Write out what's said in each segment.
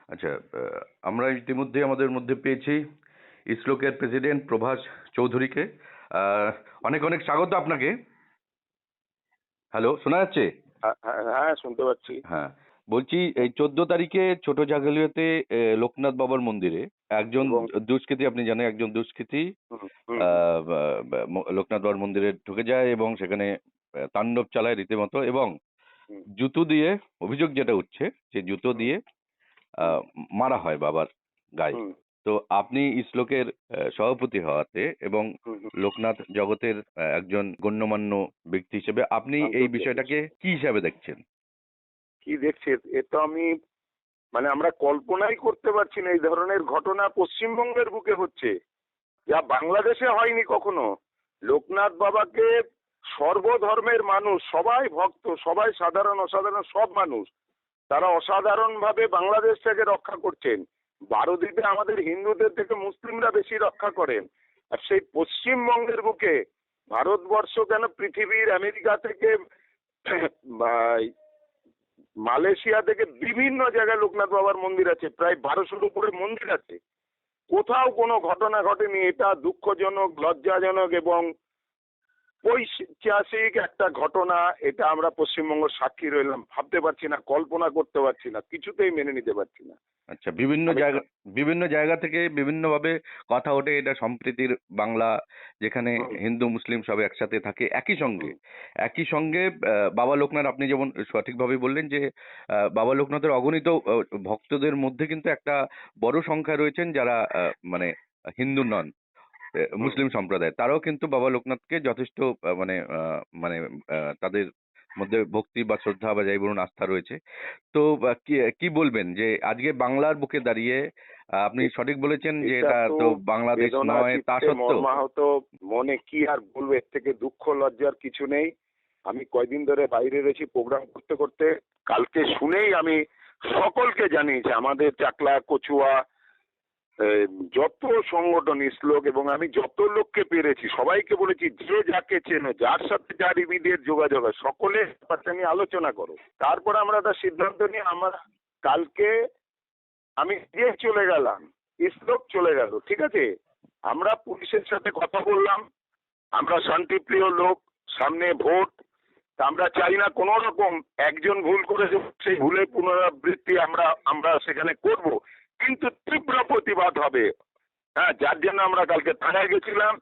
আচ্ছা, আমরা ইতিমধ্যে আমাদের মধ্যে পেয়েছি ইসলোকের প্রেসিডেন্ট প্রভাস চৌধুরীকে। আহ, অনেক অনেক স্বাগত আপনাকে। হ্যালো, শোনা যাচ্ছে? হ্যাঁ হ্যাঁ হ্যাঁ, শুনতে পাচ্ছি। হ্যাঁ, বলছি এই 14 তারিখে ছোট জাগুলিয়াতে লোকনাথ বাবার মন্দিরে একজন এবং দুষ্কৃতী, আপনি জানেন একজন দুষ্কৃতী হুম হুম হুম লোকনাথ বাবার মন্দিরে ঢুকে যায় এবং সেখানে তাণ্ডব চালায় রীতিমতো, এবং হুম জুতো দিয়ে, অভিযোগ যেটা উঠছে যে জুতো হুম দিয়ে হুম মারা হয় বাবার গায়ে। হুম তো আপনি ইসলোকের সভাপতি হওয়াতে এবং হুম হুম, লোকনাথ জগতের একজন গণ্যমান্য ব্যক্তি হিসেবে আপনি এই আন্তর্জাতিক। বিষয়টাকে কি হিসাবে দেখছেন? কি দেখছে এ তো আমি, মানে আমরা কল্পনাই করতে পারছি না এই ধরনের ঘটনা পশ্চিমবঙ্গের বুকে হচ্ছে, যা বাংলাদেশে হয়নি কখনো। লোকনাথ বাবাকে সর্বধর্মের মানুষ, সবাই ভক্ত, সবাই সাধারণ অসাধারণ সব মানুষ, তারা অসাধারণ ভাবে বাংলাদেশটাকে রক্ষা করছেন। বারোদ্বীপে আমাদের হিন্দুদের থেকে মুসলিমরা বেশি রক্ষা করেন। আর সেই পশ্চিমবঙ্গের বুকে, ভারতবর্ষ কেন, পৃথিবীর আমেরিকা থেকে বা মালয়েশিয়া থেকে বিভিন্ন জায়গায় লোকনাথ বাবার মন্দির আছে, প্রায় 1200-র উপরে মন্দির আছে। কোথাও কোনো ঘটনা ঘটেনি। এটা দুঃখজনক, লজ্জাজনক এবং ঐতিহাসিক একটা ঘটনা। এটা আমরা পশ্চিমবঙ্গ সাক্ষী রইলাম। ভাবতে পারছি না, কল্পনা করতে পারছি না, কিছুতেই মেনে নিতে পারছি না। আচ্ছা, আমি বিভিন্ন জায়গা থেকে বিভিন্নভাবে কথা ওঠে, এটা সম্প্রীতির বাংলা, যেখানে হুম হিন্দু মুসলিম সব একসাথে থাকে একই সঙ্গে। হুম একই সঙ্গে বাবা লোকনাথ, আপনি যেমন সঠিকভাবে বললেন যে বাবা লোকনাথের অগণিত ভক্তদের মধ্যে কিন্তু একটা বড় সংখ্যা রয়েছেন যারা মানে হিন্দু নন, হুম মুসলিম সম্প্রদায়। তারাও কিন্তু বাবা লোকনাথকে যথেষ্ট মানে তাদের মধ্যে ভক্তি বা শ্রদ্ধা বা যাই বলুন আস্থা রয়েছে। তো কি কি বলবেন যে আজকে বাংলার বুকে দাঁড়িয়ে আপনি এ- সঠিক বলেছেন যে এটা এটা তো তো বাংলাদেশ বেদনা নয়, তা চিত্তে সত্ত্বেও মর্মাহত। মনে কি আর বলবো, এর থেকে দুঃখ লজ্জার কিছু নেই। আমি কয়দিন ধরে বাইরে রয়েছি প্রোগ্রাম করতে করতে। কালকে শুনেই আমি সকলকে জানি যে আমাদের চাকলা, কচুয়া, যত সংগঠন ইসলোক, এবং আমি যত লোককে পেরেছি সবাইকে বলেছি, যে যাকে চেনো, যার সাথে যার ইমিডিয়েট যোগাযোগ হয়, সকলে ব্যাপারটা নিয়ে আলোচনা করো। তারপর আমরা একটা সিদ্ধান্ত নিয়ে আমরা কালকে, আমি নিজে চলে গেলাম, ইসলোক চলে গেল, ঠিক আছে। আমরা পুলিশের সাথে কথা বললাম। আমরা শান্তিপ্রিয় লোক, সামনে ভোট, তা আমরা চাই না কোনো রকম একজন ভুল করে সেই ভুলের পুনরাবৃত্তি আমরা আমরা সেখানে করব, কিন্তু তীব্র প্রতিবাদ হবে। হ্যাঁ, যার জন্য আমরা কালকে থানায় গেছিলাম।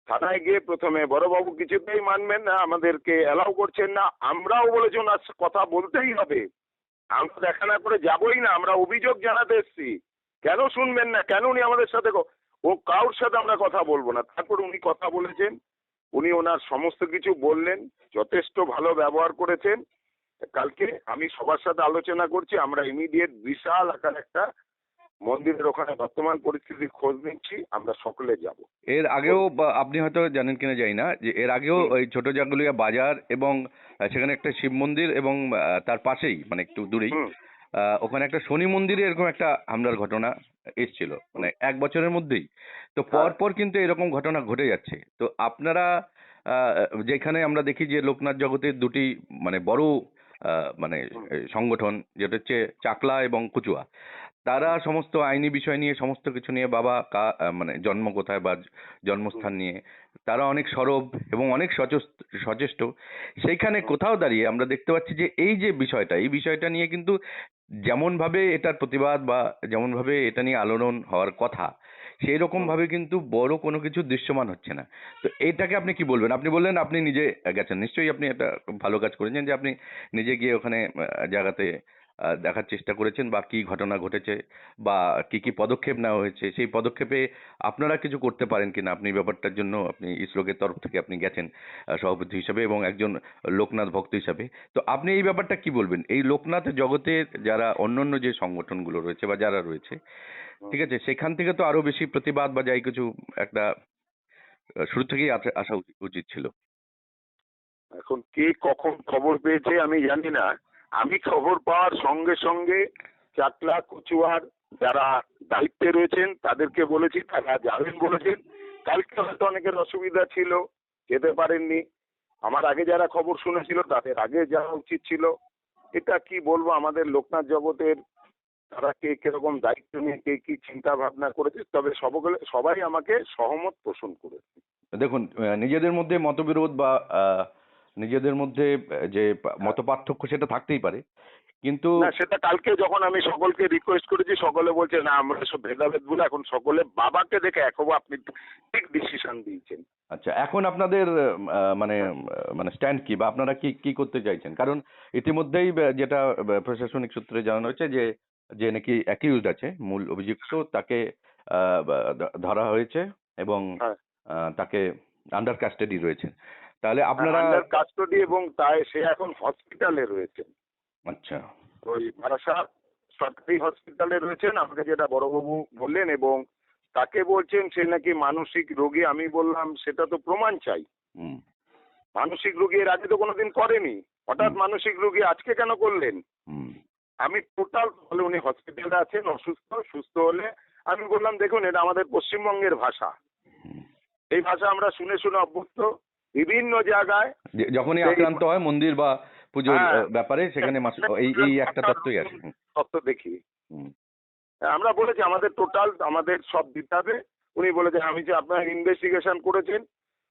থানায় গিয়ে প্রথমে বড়বাবু কিছুতেই মানবেন না, আমাদেরকে অ্যালাউ করছেন না। আমরাও বলেছি ওনার কথা বলতেই হবে, আমরা দেখা না করে যাবই না, আমরা অভিযোগ জানাতে এসেছি। কেন শুনবেন না, কেন উনি আমাদের সাথে ও কারোর সাথে আমরা কথা বলবো না। তারপর উনি কথা বলেছেন, উনি ওনার সমস্ত কিছু বললেন, যথেষ্ট ভালো ব্যবহার করেছেন। কালকে আমি সবার সাথে আলোচনা করছি, আমরা ইমিডিয়েট বিশাল আকার একটা মন্দিরের ওখানে বর্তমান পরিস্থিতির খোঁজ নিচ্ছি, আমরা সকলে যাব। এর আগেও আপনি হয়তো জানেন কিনা জানি না যে এর আগেও হুম ওই ছোট জাগুলিয়া বাজার এবং সেখানে একটা শিব মন্দির এবং তার পাশেই মানে একটু দূরেই হুম ওখানে একটা শনি মন্দিরে এরকম একটা হামলার ঘটনা এসছিল হুম মানে 1 বছরের মধ্যেই। তো পর হ্যাঁ পর কিন্তু এরকম ঘটনা ঘটে যাচ্ছে। তো আপনারা আহ, যেখানে আমরা দেখি যে লোকনাথ জগতের দুটি মানে বড় মানে হুম সংগঠন, যেটা হচ্ছে চাকলা এবং কচুয়া, তারা হুম সমস্ত আইনি বিষয় নিয়ে, সমস্ত কিছু নিয়ে, বাবা মানে জন্ম কোথায় বা হুম জন্মস্থান নিয়ে তারা অনেক সরব এবং অনেক সচেষ্ট। সেইখানে হুম কোথাও দাঁড়িয়ে আমরা দেখতে পাচ্ছি যে এই যে বিষয়টা, এই বিষয়টা নিয়ে কিন্তু যেমন ভাবে এটার প্রতিবাদ বা যেমন ভাবে এটা নিয়ে আলোড়ন হওয়ার কথা, সেই রকম হুম ভাবে কিন্তু বড় কোনো কিছু দৃশ্যমান হচ্ছে না। তো এইটাকে আপনি কি বলবেন? আপনি বললেন আপনি নিজে গেছেন, নিশ্চয়ই আপনি একটা খুব ভালো কাজ করেছেন যে আপনি নিজে গিয়ে ওখানে জায়গাতে দেখার চেষ্টা করেছেন বা কি ঘটনা ঘটেছে বা কি কি পদক্ষেপ নেওয়া হয়েছে, সেই পদক্ষেপে আপনারা কিছু করতে পারেন কিনা, আপনি ব্যাপারটার জন্য আপনি ইসরোকের তরফ থেকে আপনি গেছেন সভাপতি হিসাবে এবং একজন লোকনাথ ভক্ত হিসাবে। তো আপনি এই ব্যাপারটা কি বলবেন? এই লোকনাথ জগতের যারা অন্যান্য যে সংগঠনগুলো রয়েছে বা যারা রয়েছে, হুম। ঠিক আছে, সেখান থেকে তো আরো বেশি প্রতিবাদ বা যাই কিছু একটা শুরু থেকেই আসা উচিত ছিল। এখন কে কখন খবর পেয়েছে আমি জানি না। আমি খবর পাওয়ার সঙ্গে সঙ্গে চাকলা, কচুয়ার যারা দায়িত্বে রয়েছেন তাদেরকে বলেছি, তারা যাবেন বলেছেন। কালকে হয়তো অনেকের অসুবিধা ছিল, যেতে পারেননি। আমার আগে যারা খবর শুনেছিল তাদের আগে যাওয়া উচিত ছিল। এটা কি বলবো, আমাদের লোকনাথ জগতের তারা কে কিরকম দায়িত্ব নিয়ে কে কি চিন্তা ভাবনা করেছে, তবে সবাই আমাকে সহমত পোষণ করেছে। দেখুন, নিজেদের মধ্যে মতবিরোধ বা নিজেদের মধ্যে যে মত পার্থক্য সেটা থাকতেই পারে, কিন্তু না, সেটা কালকে যখন আমি সকলকে রিকোয়েস্ট করেছি, সকলে বলছে না আমরা সব ভেদাভেদ বলে এখন সকলে বাবাকে দেখে এক হবো, আপনি ঠিক ডিসিশন দিয়েছেন। আচ্ছা, এখন আপনাদের মানে মানে স্ট্যান্ড কি, বা আপনারা কি কি করতে চাইছেন? কারণ ইতিমধ্যেই যেটা প্রশাসনিক সূত্রে জানানো হয়েছে যে যে নাকি অ্যাকিউজড আছে, মূল অভিযুক্ত, তাকে ধরা হয়েছে এবং হ্যাঁ, তাকে আন্ডার কাস্টাডি রয়েছে। তাহলে আপনারা আন্ডার কাস্টডি, এবং তাই সে এখন হসপিটালে রয়েছেন, আচ্ছা, ওই বারাসাত সরকারি হসপিটালে রয়েছেন, আমাকে যেটা বড়বাবু বললেন, এবং তাকে বলছেন সে নাকি মানসিক রোগী। আমি বললাম সেটা তো প্রমাণ চাই, হুম, মানসিক রোগী এর আগে তো কোনোদিন করেনি, হঠাৎ মানসিক রোগী আজকে কেন করলেন? হুম, আমি টোটাল বলে উনি হসপিটালে আছেন অসুস্থ, সুস্থ হলে আমি বললাম দেখুন এটা আমাদের পশ্চিমবঙ্গের ভাষা, হুম। এই ভাষা আমরা শুনে শুনে অভ্যস্ত, বিভিন্ন জায়গায় যখনই সেই আক্রান্ত হয় মন্দির বা পুজোর হ্যাঁ, ব্যাপারে সেখানে এই এই একটা তত্ত্বই আসে। তত্ত্ব দেখি। হুম, আমরা বলেছি আমাদের টোটাল আমাদের সব দিতে হবে। উনি বলেছেন আমি যে আপনারা ইনভেস্টিগেশন করেছেন,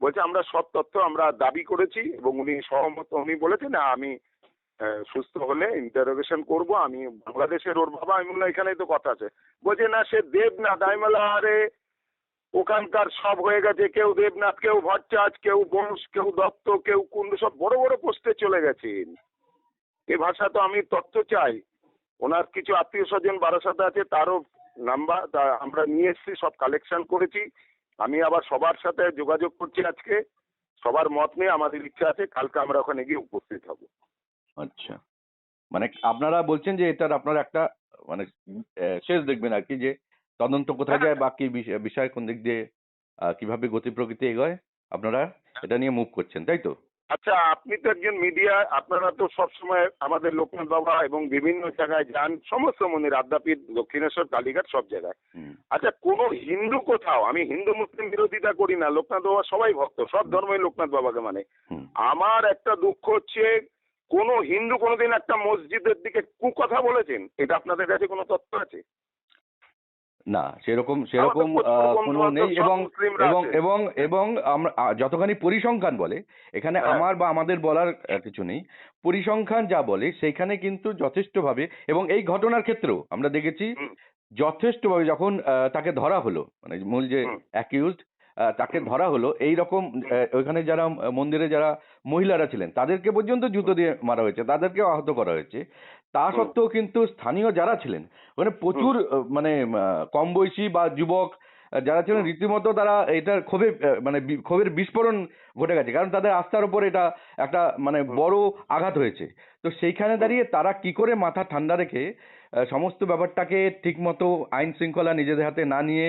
বলছে আমরা সব তথ্য আমরা দাবি করেছি, এবং উনি সহমত, উনি বলেছেন আমি সুস্থ হলে ইন্টারোগেশন করব, আমি বাংলাদেশের ওর বাবা। আমি বললাম এখানেই তো কথা আছে। বলছে না সে দেবনাথ। আমি বললাম আরে ওখানকার সব হয়ে গেছে, কেউ দেবনাথ, কেউ ভট্টাচ, কেউ বোস, কেউ দত্ত, কেউ কুন্ডু, সব বড় বড় পোস্টে চলে গেছেন। এ ভাষা তো আমি তথ্য চাই। ওনার কিছু আত্মীয় স্বজন বারাসাতে আছে, তারও নাম্বার আমরা নিয়ে এসেছি, সব কালেকশন করেছি। আমি আবার সবার সাথে যোগাযোগ করছি আজকে, সবার মত নিয়ে আমাদের ইচ্ছা আছে কালকে আমরা ওখানে গিয়ে উপস্থিত হব। আচ্ছা, মানে আপনারা বলছেন যে এটার আপনারা একটা মানে শেষ দেখবেন আর কি, যে তদন্ত কোথায় যায় বা কি বিষয় কোন দিক দিয়ে কিভাবে গতি প্রকৃতি এগোয়, আপনারা এটা নিয়ে মুভ করছেন, তাই তো? আচ্ছা, আপনি তো একজন মিডিয়া, আপনারা তো সবসময় আমাদের লোকনাথ বাবা এবং বিভিন্ন জায়গায় যান, সমস্ত মন্দির, আদ্যাপীঠ, দক্ষিণেশ্বর, কালীঘাট, সব জায়গায়। হুম, আচ্ছা, কোনো হিন্দু কোথাও, আমি হিন্দু মুসলিম বিরোধিতা করি না, লোকনাথ বাবা সবাই ভক্ত, সব ধর্মই লোকনাথ বাবাকে মানে। হুম। আমার একটা দুঃখ হচ্ছে কোন হিন্দু কোনোদিন একটা মসজিদের দিকে কুকথা বলেছেন? এটা আপনাদের কাছে কোনো তথ্য আছে? না, সেরকম আমাদের প্রচুর বন্ধু কোনো বান্ধব নেই, সব এবং মুসলিমরা এবং আছে। এবং এবং আমরা যতখানি পরিসংখ্যান বলে, এখানে হ্যাঁ, আমার বা আমাদের বলার কিছু নেই। পরিসংখ্যান যা বলে সেখানে কিন্তু যথেষ্টভাবে, এবং এই ঘটনার ক্ষেত্রেও আমরা দেখেছি হুম, যথেষ্টভাবে, যখন তাকে ধরা হলো, মানে মূল যে হুম, অ্যাকিউজড, তাকে হুম, ধরা হলো, এই রকম ওইখানে যারা মন্দিরে যারা মহিলারা ছিলেন তাদেরকে পর্যন্ত জুতো দিয়ে মারা হয়েছে, তাদেরকে আহত করা হয়েছে। তা হুম, সত্ত্বেও কিন্তু স্থানীয় যারা ছিলেন ওখানে হুম, প্রচুর মানে কম বয়সী বা যুবক যারা ছিলেন, হুম, রীতিমতো তারা এটার ক্ষোভে মানে ক্ষোভের বিস্ফোরণ ঘটে গেছে, কারণ তাদের আস্থার উপর এটা একটা মানে হুম, বড় আঘাত হয়েছে। তো সেইখানে হুম, দাঁড়িয়ে তারা কি করে মাথা ঠান্ডা রেখে সমস্ত ব্যাপারটাকে ঠিকমতো আইন শৃঙ্খলা নিজেদের হাতে না নিয়ে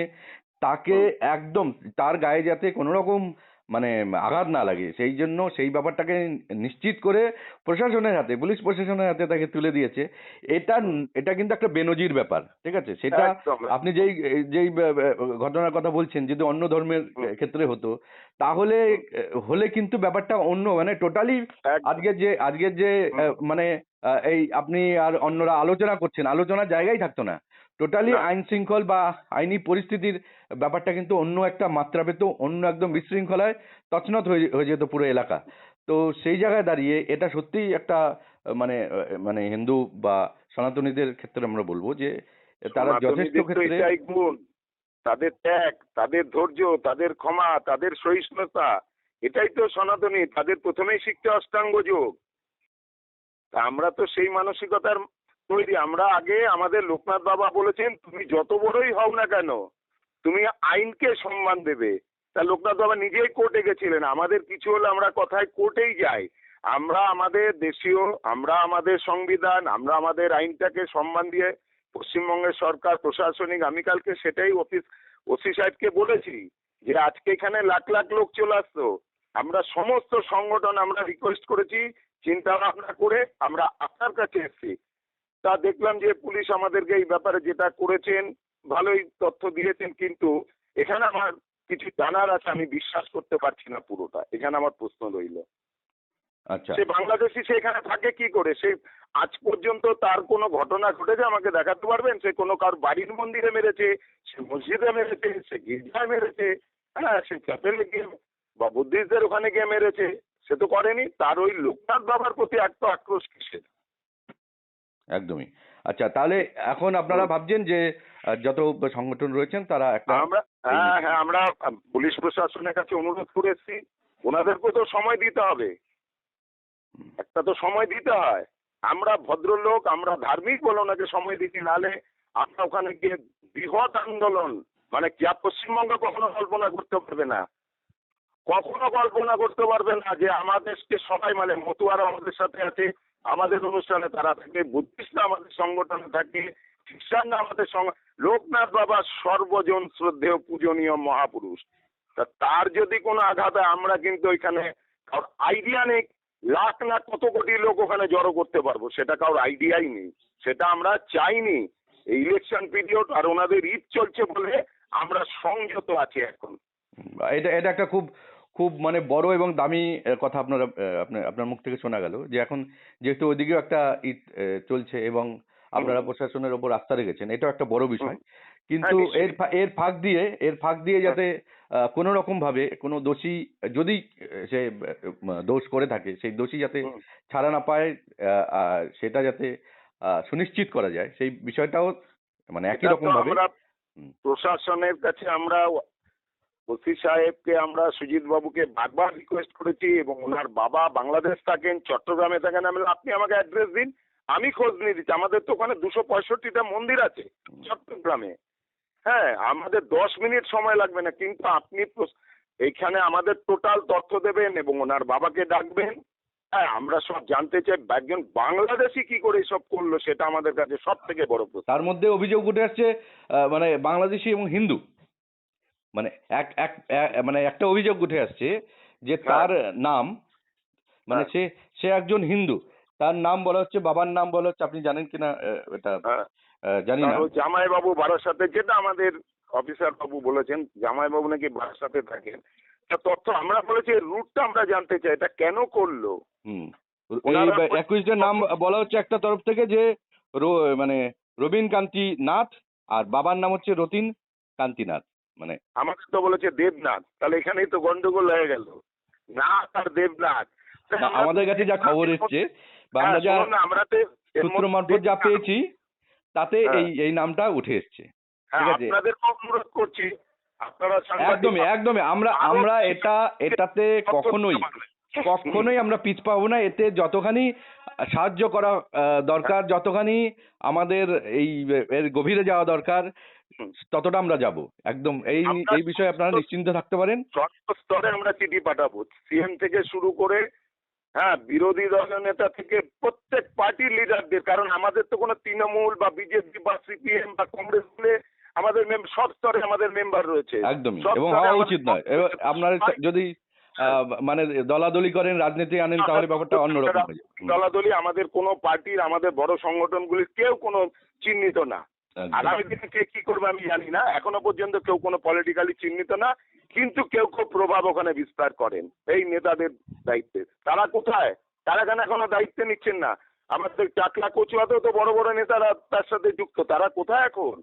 তাকে হুম, একদম তার গায়ে যাতে কোনো রকম মানে আঘাত না লাগে সেই জন্য সেই ব্যাপারটাকে নিশ্চিত করে প্রশাসনের হাতে, পুলিশ প্রশাসনের হাতে তাকে তুলে দিয়েছে। এটা হুম, এটা কিন্তু একটা বেনজির ব্যাপার, ঠিক আছে? সেটা একদম, আপনি যেই যেই ঘটনার কথা বলছেন, যদি অন্য ধর্মের হুম, ক্ষেত্রে হতো তাহলে হুম, হলে কিন্তু ব্যাপারটা অন্য, মানে টোটালি একদম, আজকের যে হুম, মানে এই আপনি আর অন্যরা আলোচনা করছেন, আলোচনার জায়গাই থাকতো না। টোটালি না, আইন শৃঙ্খল বা আইনি পরিস্থিতির ব্যাপারটা কিন্তু অন্য একটা মাত্রা পেত, অন্য একদম বিশৃঙ্খলায় তছনছ হয়ে যেত পুরো এলাকা। তো সেই জায়গায় দাঁড়িয়ে এটা সত্যিই একটা মানে মানে হিন্দু বা সনাতনীদের ক্ষেত্রে আমরা বলবো যে তারা যথেষ্ট সনাতনীদের তো ক্ষেত্রে এটাই গুণ, তাদের ত্যাগ, তাদের ধৈর্য, তাদের ক্ষমা, তাদের সহিষ্ণুতা, এটাই তো সনাতনী। তাদের প্রথমেই শিখতে অষ্টাঙ্গ যোগ। তা আমরা তো সেই মানসিকতার তৈরি। আমরা আগে, আমাদের লোকনাথ বাবা বলেছেন তুমি যত বড়ই হও না কেন তুমি আইনকে সম্মান দেবে। তা লোকনাথ বাবা নিজেই কোর্টে গেছিলেন, আমাদের কিছু হলে আমরা কথায় কোর্টেই যাই। আমরা আমাদের দেশীয়, আমরা আমাদের সংবিধান, আমরা আমাদের আইনটাকে সম্মান দিয়ে পশ্চিমবঙ্গের সরকার প্রশাসনিক, আমি কালকে সেটাই ওসি সাহেবকে বলেছি যে আজকে এখানে লাখ লাখ লোক চলে আসতো, আমরা সমস্ত সংগঠন আমরা রিকোয়েস্ট করেছি, চিন্তা ভাবনা করে আমরা আপনার কাছে এসেছি। তা দেখলাম যে পুলিশ আমাদেরকে এই ব্যাপারে যেটা করেছেন ভালোই তথ্য দিয়েছেন, কিন্তু এখানে আমার কিছু জানার আছে, আমি বিশ্বাস করতে পারছি না পুরোটা, এখানে আমার প্রশ্ন রইল। আচ্ছা, সে বাংলাদেশি, সে এখানে থাকে কি করে? সে আজ পর্যন্ত তার কোনো ঘটনা ঘটেছে আমাকে দেখাতে পারবেন? সে কোনো কার বাড়ির মন্দিরে মেরেছে, সে মসজিদে মেরেছে, সে গির্জায় মেরেছে, হ্যাঁ, সে চ্যাপেলে গিয়ে বা বুদ্ধিস্টদের ওখানে গিয়ে মেরেছে, সে তো করেনি। তার ওই লোকনাথ বাবার প্রতি এত আক্রোশ কিসের? একদমই। আচ্ছা, তাহলে এখন আপনারা ভাবছেন যে যত সংগঠন রয়েছেন তারা একটা আমরা এই হ্যাঁ হ্যাঁ আমরা পুলিশ প্রশাসনের কাছে অনুরোধ করে এসেছি, ওনাদেরকেও তো সময় দিতে হবে, একটা তো সময় দিতে হয়। আমরা ভদ্রলোক, আমরা ধার্মিক বলে ওনাকে সময় দিচ্ছি, নাহলে আমরা ওখানে গিয়ে বৃহৎ আন্দোলন, মানে কি পশ্চিমবঙ্গ কখনো কল্পনা করতে পারবে না, কখনো কল্পনা করতে পারবে না যে আমাদেরকে সবাই, মানে মতুয়ারা আমাদের সাথে আছে, আমাদের অনুষ্ঠানে তারা থাকে, বুদ্ধিস্টরা আমাদের সংগঠনে থাকে, খ্রিস্টানরা আমাদের লোকনাথ বাবা সর্বজন শ্রদ্ধেয় পূজনীয় মহাপুরুষ। তা তার যদি কোনো আঘাত হয়, আমরা কিন্তু ওইখানে কারোর আইডিয়া নেই, লাখ না কত কোটি লোক ওখানে জড়ো করতে পারবো সেটা কারোর আইডিয়াই নেই, সেটা আমরা চাইনি। এই ইলেকশন পিরিয়ড আর ওনাদের ঈদ চলছে বলে আমরা সংযত আছি এখন। এটা এটা একটা খুব খুব মানে বড় এবং দামি কথা আপনারা আপনার মুখ থেকে শোনা গেল যে এখন যেহেতু ওইদিকেও একটা ঈদ চলছে এবং আপনারা প্রশাসনের ওপর আস্থা রেখেছেন, এটাও একটা বড় বিষয়। কিন্তু হ্যাঁ, নিশ্চয়ই। এর ফাঁক দিয়ে যাতে কোনো রকম ভাবে কোনো দোষী যদি সে দোষ করে থাকে, সেই দোষী যাতে ছাড়া না পায়, সেটা যাতে সুনিশ্চিত করা যায়, সেই বিষয়টাও মানে একই এটা রকম তো ভাবে। আমরা প্রশাসনের কাছে আমরা ওসি সাহেবকে, আমরা সুজিত বাবুকে বারবার রিকোয়েস্ট করেছি, এবং ওনার বাবা বাংলাদেশ থাকেন, চট্টগ্রামে থাকেন। আমি বললাম, আপনি আমাকে অ্যাড্রেস দিন, আমি খোঁজ নিয়ে দিচ্ছি। আমাদের তো ওখানে 265টা মন্দির আছে চট্টগ্রামে, হ্যাঁ, আমাদের 10 মিনিট সময় লাগবে না। কিন্তু আপনি এইখানে আমাদের টোটাল তথ্য দেবেন এবং ওনার বাবাকে ডাকবেন। হ্যাঁ, আমরা সব জানতে চাই একজন বাংলাদেশি কি করে এসব করলো, সেটা আমাদের কাছে সব থেকে বড় প্রশ্ন। তার মধ্যে অভিযোগ উঠে আসছে মানে বাংলাদেশি এবং হিন্দু, মানে মানে একটা অভিযোগ উঠে আসছে যে তার নাম, মানে সে সে একজন হিন্দু, তার নাম বলা হচ্ছে, বাবার নাম বলা হচ্ছে, আপনি জানেন কিনা এটা জানি না। জামাই বাবু বারাসাতে, যেটা আমাদের অফিসার বাবু বলেছেন, জামাই বাবু নাকি বারাসাতে থাকেন। তথ্য আমরা বলেছি, রুটটা আমরা জানতে চাই, এটা কেন করলো। এই অ্যাকুইজডের নাম বলা হচ্ছে একটা তরফ থেকে যে মানে রবীন কান্তি নাথ, আর বাবার নাম হচ্ছে রতিন কান্তি নাথ। মানে আমাকে তো বলেছে দেবনাথ, তাহলে এখানেই তো গন্ডগোল হয়ে গেল, নাথ আর দেবনাথ। আমাদের কাছে যা খবর এসছে বা আমরা যা সূত্র মারফত যা পেয়েছি তাতে এই নামটা উঠে এসছে। ঠিক আছে, আপনাদেরকে অনুরোধ করছি, আপনারা একদমই একদমই আমরা এটাতে কখনোই আমরা পিছ পাবো না। এতে যতখানি সাহায্য করা দরকার, যতখানি আমাদের এর গভীরে যাওয়া দরকার, ততটা আমরা যাব। একদম এই বিষয়ে আপনারা নিশ্চিন্ত থাকতে পারেন। সর্বস্তরে আমরা চিঠি পাঠাবো, সিএম থেকে শুরু করে, হ্যাঁ, বিরোধী দলের নেতা থেকে প্রত্যেক পার্টির লিডারদের। কারণ আমাদের তো কোনো তৃণমূল বা বিজেপি বা সিপিএম বা কংগ্রেস বলে আমাদের সব স্তরে আমাদের মেম্বার রয়েছে। একদমই, এবং হওয়া উচিত নয়। আপনারা যদি মানে দলাদলি করেন, রাজনীতি আনেন, তাহলে ব্যাপারটা অন্যরকম হয়ে যায়। দলাদলি আমাদের কোনো পার্টির, আমাদের বড় সংগঠনগুলির কেউ কোনো চিহ্নিত না। আগামী দিনে কে কি করবে আমি জানি না, এখনো পর্যন্ত কেউ কোনো পলিটিক্যালি চিহ্নিত না। কিন্তু কেউ কেউ প্রভাব ওখানে বিস্তার করেন এই নেতাদের দায়িত্বে। তারা কোথায়? তারা কেন এখনো দায়িত্ব নিচ্ছেন না? আমাদের চাকলা কচুয়াতেও তো বড় বড় নেতারা তার সাথে যুক্ত, তারা কোথায় এখন?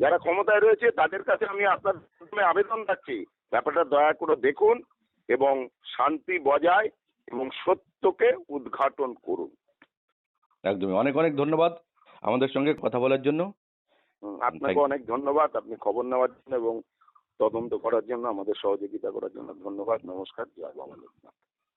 যারা ক্ষমতায় রয়েছে তাদের কাছে আমি আপনার মাধ্যমে আবেদন রাখছি, ব্যাপারটা দয়া করে দেখুন এবং শান্তি বজায় এবং সত্যকে উদ্ঘাটন করুন। একদমই, অনেক অনেক ধন্যবাদ আমাদের সঙ্গে কথা বলার জন্য। আপনাকে অনেক ধন্যবাদ, আপনি খবর নেওয়ার জন্য এবং তদন্ত করার জন্য, আমাদের সহযোগিতা করার জন্য ধন্যবাদ। নমস্কার, জয় বাংলা।